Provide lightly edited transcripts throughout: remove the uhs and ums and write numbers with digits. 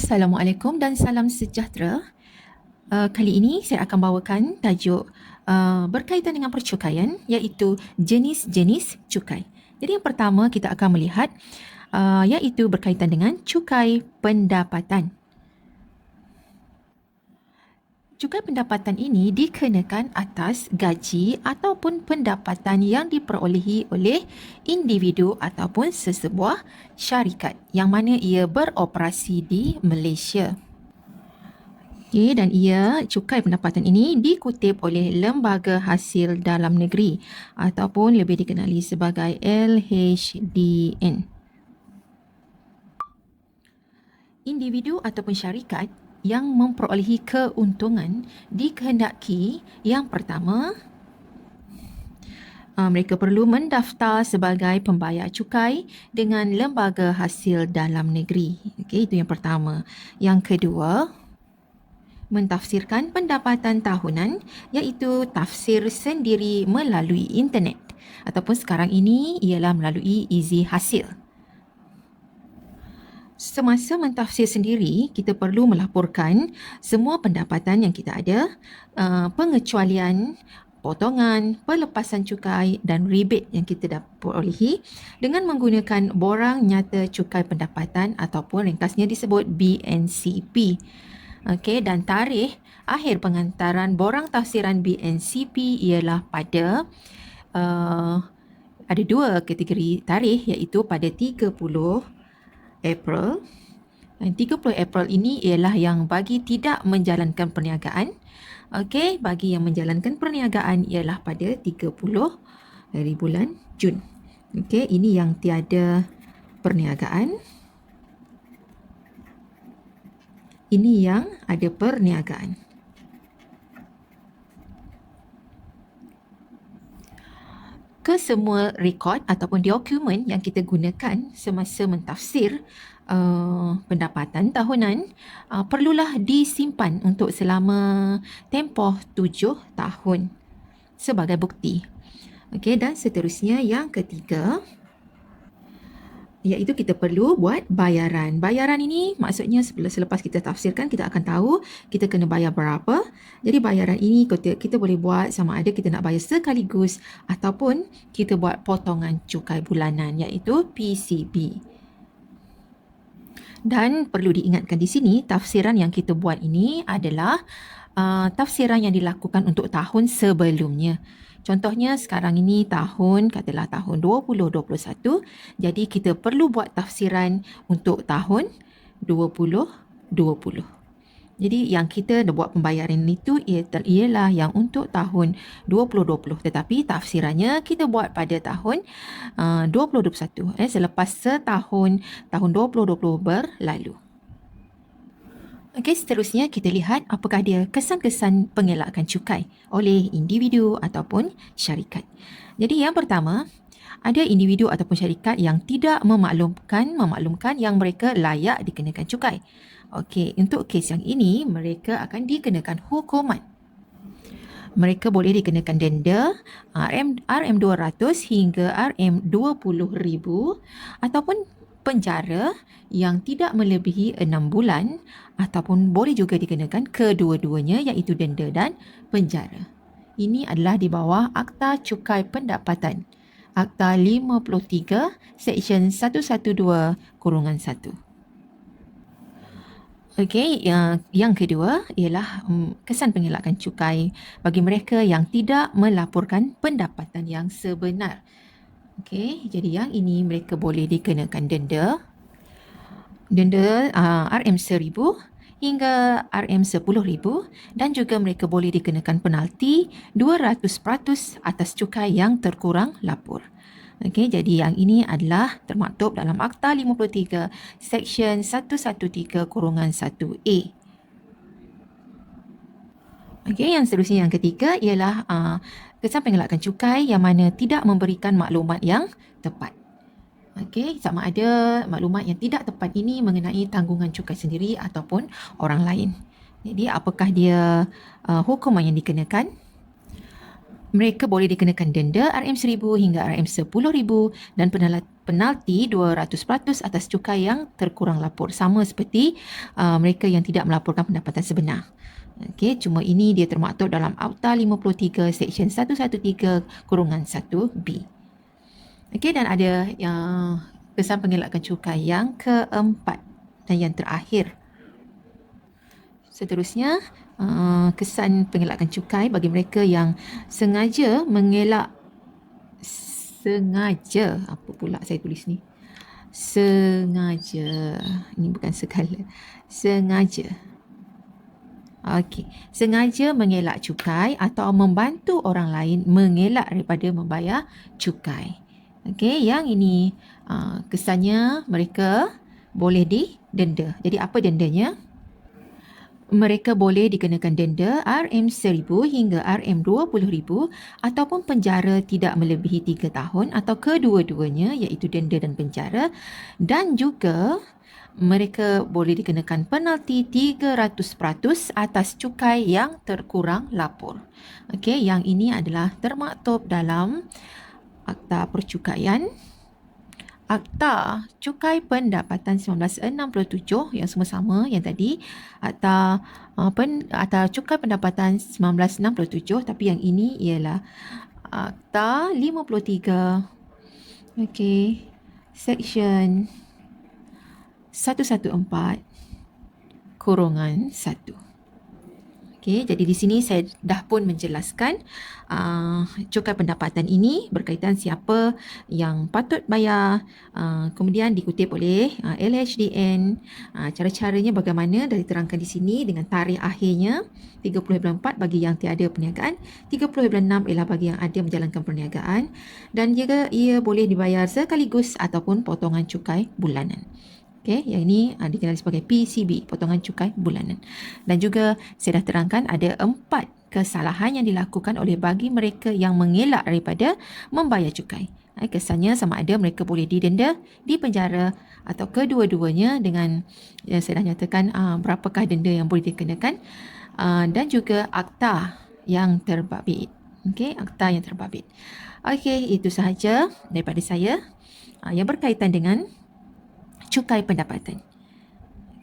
Assalamualaikum dan salam sejahtera. Kali ini saya akan bawakan tajuk berkaitan dengan percukaian, iaitu jenis-jenis cukai. Jadi yang pertama kita akan melihat iaitu berkaitan dengan cukai pendapatan. Cukai pendapatan ini dikenakan atas gaji ataupun pendapatan yang diperolehi oleh individu ataupun sesebuah syarikat yang mana ia beroperasi di Malaysia. Okay, dan cukai pendapatan ini dikutip oleh Lembaga Hasil Dalam Negeri ataupun lebih dikenali sebagai LHDN. Individu ataupun syarikat yang memperolehi keuntungan dikehendaki yang pertama, mereka perlu mendaftar sebagai pembayar cukai dengan Lembaga Hasil Dalam Negeri. Okey, itu yang pertama. Yang kedua, mentafsirkan pendapatan tahunan, iaitu tafsir sendiri melalui internet ataupun sekarang ini ialah melalui Easy Hasil. Semasa mentafsir sendiri, kita perlu melaporkan semua pendapatan yang kita ada, pengecualian, potongan, pelepasan cukai dan rebate yang kita dapat perolehi dengan menggunakan borang nyata cukai pendapatan ataupun ringkasnya disebut BNCP. Okey, dan tarikh akhir pengantaran borang tafsiran BNCP ialah pada ada dua kategori tarikh, iaitu pada 30 April. Dan 30 April ini ialah yang bagi tidak menjalankan perniagaan. Okey, bagi yang menjalankan perniagaan ialah pada 30 dari bulan Jun. Okey, ini yang tiada perniagaan. Ini yang ada perniagaan. Kesemua rekod ataupun dokumen yang kita gunakan semasa mentafsir pendapatan tahunan perlulah disimpan untuk selama tempoh 7 tahun sebagai bukti. Okey, dan seterusnya yang ketiga, iaitu kita perlu buat bayaran. Bayaran ini maksudnya selepas kita tafsirkan, kita akan tahu kita kena bayar berapa. Jadi bayaran ini kita boleh buat sama ada kita nak bayar sekaligus ataupun kita buat potongan cukai bulanan, iaitu PCB. Dan perlu diingatkan di sini, tafsiran yang kita buat ini adalah tafsiran yang dilakukan untuk tahun sebelumnya. Contohnya sekarang ini katalah tahun 2021, jadi kita perlu buat tafsiran untuk tahun 2020. Jadi yang kita dah buat pembayaran itu ialah yang untuk tahun 2020, tetapi tafsirannya kita buat pada tahun 2021, selepas setahun tahun 2020 berlalu. Okey, seterusnya kita lihat apakah dia kesan-kesan pengelakan cukai oleh individu ataupun syarikat. Jadi yang pertama, ada individu ataupun syarikat yang tidak memaklumkan yang mereka layak dikenakan cukai. Okey, untuk kes yang ini mereka akan dikenakan hukuman. Mereka boleh dikenakan denda RM200 hingga RM20,000 ataupun penjara yang tidak melebihi 6 bulan ataupun boleh juga dikenakan kedua-duanya, iaitu denda dan penjara. Ini adalah di bawah Akta Cukai Pendapatan, Akta 53, Seksyen 112-1. Okey, yang kedua ialah kesan pengelakan cukai bagi mereka yang tidak melaporkan pendapatan yang sebenar. Okey, jadi yang ini mereka boleh dikenakan denda RM1,000 hingga RM10,000 dan juga mereka boleh dikenakan penalti 200% atas cukai yang terkurang lapor. Okey, jadi yang ini adalah termaktub dalam Akta 53 Seksyen 113-1A. Okey, yang seterusnya yang ketiga ialah kesan pengelakan cukai yang mana tidak memberikan maklumat yang tepat. Okey, sama ada maklumat yang tidak tepat ini mengenai tanggungan cukai sendiri ataupun orang lain. Jadi apakah dia hukuman yang dikenakan? Mereka boleh dikenakan denda RM1,000 hingga RM10,000 dan penalti 200% atas cukai yang terkurang lapor. Sama seperti mereka yang tidak melaporkan pendapatan sebenar. Okey, cuma ini dia termaktub dalam Akta 53 Seksyen 113-1B. Okey, dan ada yang kesan pengelakan cukai yang keempat dan yang terakhir. Seterusnya, kesan pengelakan cukai bagi mereka yang sengaja mengelak apa pula saya tulis ni? Sengaja. Ini bukan segala. Sengaja. Okey, sengaja mengelak cukai atau membantu orang lain mengelak daripada membayar cukai. Okey, yang ini kesannya mereka boleh didenda. Jadi apa dendanya? Mereka boleh dikenakan denda RM1000 hingga RM20,000 ataupun penjara tidak melebihi 3 tahun atau kedua-duanya iaitu denda dan penjara, dan juga mereka boleh dikenakan penalti 300% atas cukai yang terkurang lapor. Okey, yang ini adalah termaktub dalam Akta Percukaian, Akta Cukai Pendapatan 1967 yang semua sama yang tadi, Akta Cukai Pendapatan 1967, tapi yang ini ialah Akta 53. Okey, Seksyen 114-1. Okey, jadi di sini saya dah pun menjelaskan cukai pendapatan ini berkaitan siapa yang patut bayar, kemudian dikutip oleh LHDN, cara-caranya bagaimana dah diterangkan di sini dengan tarikh akhirnya 30/4 bagi yang tiada perniagaan, 30/6 ialah bagi yang ada menjalankan perniagaan, dan juga ia boleh dibayar sekaligus ataupun potongan cukai bulanan. Okey, yang ini dikenali sebagai PCB, potongan cukai bulanan. Dan juga saya dah terangkan ada 4 kesalahan yang dilakukan oleh bagi mereka yang mengelak daripada membayar cukai. Kesannya sama ada mereka boleh didenda, dipenjara atau kedua-duanya dengan saya dah nyatakan berapakah denda yang boleh dikenakan, dan juga akta yang terbabit. Okey, akta yang terbabit. Okey, itu sahaja daripada saya yang berkaitan dengan cukai pendapatan.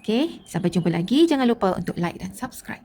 Okey, sampai jumpa lagi. Jangan lupa untuk like dan subscribe.